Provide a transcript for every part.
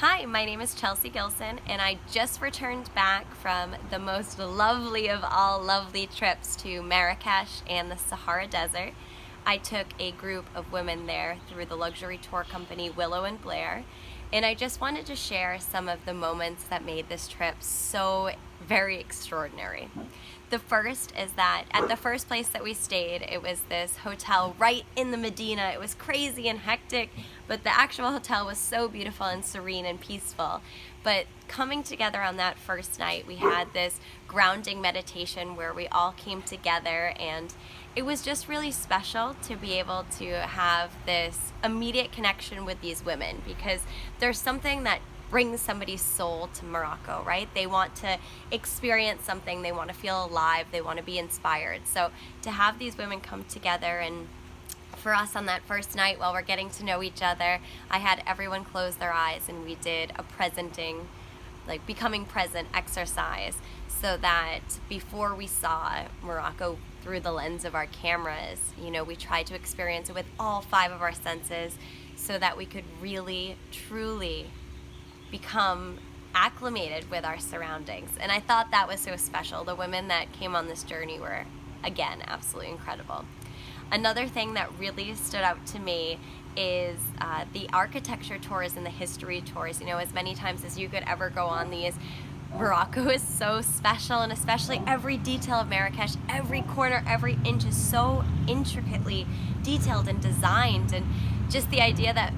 Hi, my name is Chelsea Gilson, and I just returned back from the most lovely of all lovely trips to Marrakesh and the Sahara Desert. I took a group of women there through the luxury tour company Willow and Blair, and I just wanted to share some of the moments that made this trip so very extraordinary. The first is that at the first place that we stayed, it was this hotel right in the Medina. It was crazy and hectic, but the actual hotel was so beautiful and serene and peaceful. But coming together on that first night, we had this grounding meditation where we all came together, and it was just really special to be able to have this immediate connection with these women, because there's something that brings somebody's soul to Morocco, right? They want to experience something, they want to feel alive, they want to be inspired. So to have these women come together, and for us on that first night while we're getting to know each other, I had everyone close their eyes and we did a presenting, like becoming present exercise, so that before we saw Morocco through the lens of our cameras, we tried to experience it with all five of our senses so that we could really, truly become acclimated with our surroundings. And I thought that was so special. The women that came on this journey were, again, absolutely incredible. Another thing that really stood out to me is the architecture tours and the history tours. As many times as you could ever go on these, Morocco is so special, and especially every detail of Marrakesh, every corner, every inch is so intricately detailed and designed, and just the idea that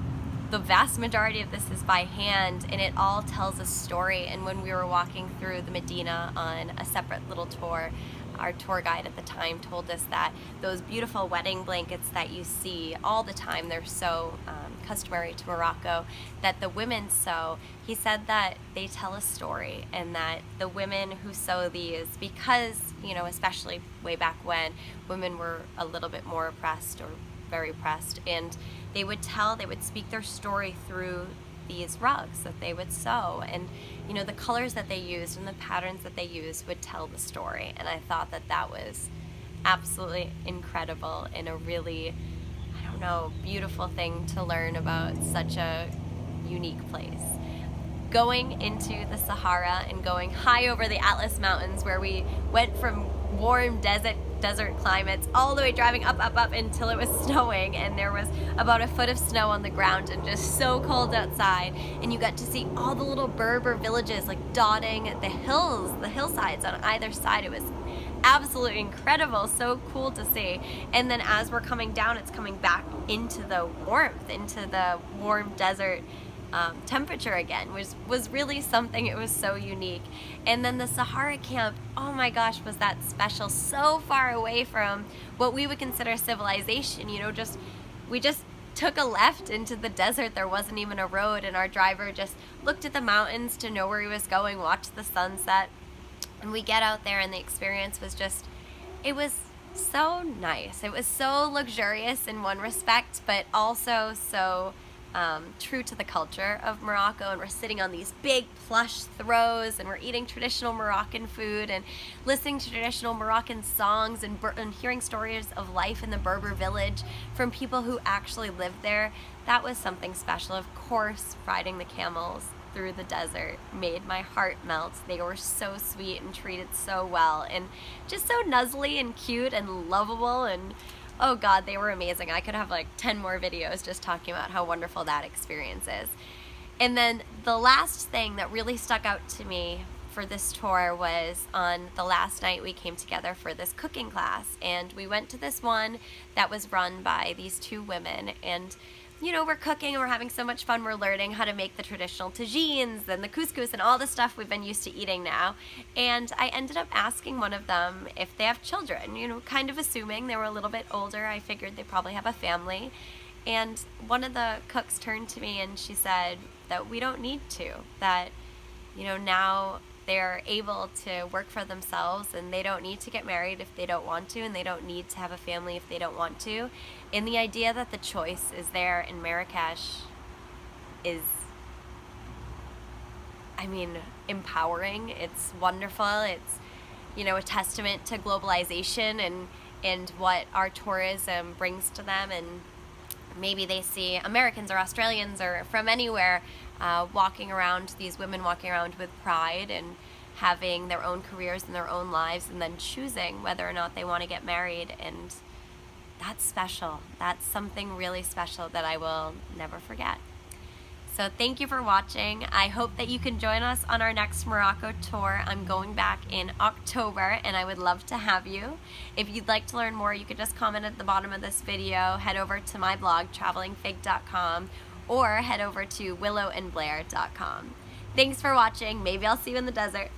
the vast majority of this is by hand, and it all tells a story. And when we were walking through the Medina on a separate little tour, our tour guide at the time told us that those beautiful wedding blankets that you see all the time, they're so customary to Morocco, that the women sew. He said that they tell a story, and that the women who sew these, because, especially way back when, women were a little bit more oppressed, or very oppressed, and they would speak their story through these rugs that they would sew, and the colors that they used and the patterns that they used would tell the story. And I thought that that was absolutely incredible, and a really, beautiful thing to learn about such a unique place. Going into the Sahara and going high over the Atlas Mountains, where we went from warm desert climates all the way driving up until it was snowing, and there was about a foot of snow on the ground and just so cold outside, and you got to see all the little Berber villages like dotting the hillsides on either side. It was absolutely incredible, so cool to see. And then as we're coming down, it's coming back into the warmth, into the warm desert temperature again, was really something. It was so unique. And then the Sahara camp, oh my gosh, was that special, so far away from what we would consider civilization. We just took a left into the desert. There wasn't even a road, and our driver just looked at the mountains to know where he was going, watched the sunset, and we get out there, and the experience was just, it was so nice. It was so luxurious in one respect, but also so true to the culture of Morocco. And we're sitting on these big plush throws, and we're eating traditional Moroccan food and listening to traditional Moroccan songs, and hearing stories of life in the Berber village from people who actually lived there. That was something special. Of course, riding the camels through the desert made my heart melt. They were so sweet and treated so well, and just so nuzzly and cute and lovable, and oh God, they were amazing. I could have like 10 more videos just talking about how wonderful that experience is. And then the last thing that really stuck out to me for this tour was on the last night we came together for this cooking class, and we went to this one that was run by these two women, and we're cooking and we're having so much fun. We're learning how to make the traditional tagines and the couscous and all the stuff we've been used to eating now. And I ended up asking one of them if they have children, kind of assuming they were a little bit older. I figured they probably have a family. And one of the cooks turned to me and she said that we don't need to, that, now they're able to work for themselves, and they don't need to get married if they don't want to, and they don't need to have a family if they don't want to. And the idea that the choice is there in Marrakesh is, empowering. It's wonderful. It's, a testament to globalization and what our tourism brings to them. And maybe they see Americans or Australians or from anywhere walking around, these women walking around with pride and having their own careers and their own lives, and then choosing whether or not they want to get married. And that's special. That's something really special that I will never forget. So thank you for watching. I hope that you can join us on our next Morocco tour. I'm going back in October and I would love to have you. If you'd like to learn more, you could just comment at the bottom of this video, head over to my blog, travelingfig.com, or head over to willowandblair.com. Thanks for watching. Maybe I'll see you in the desert.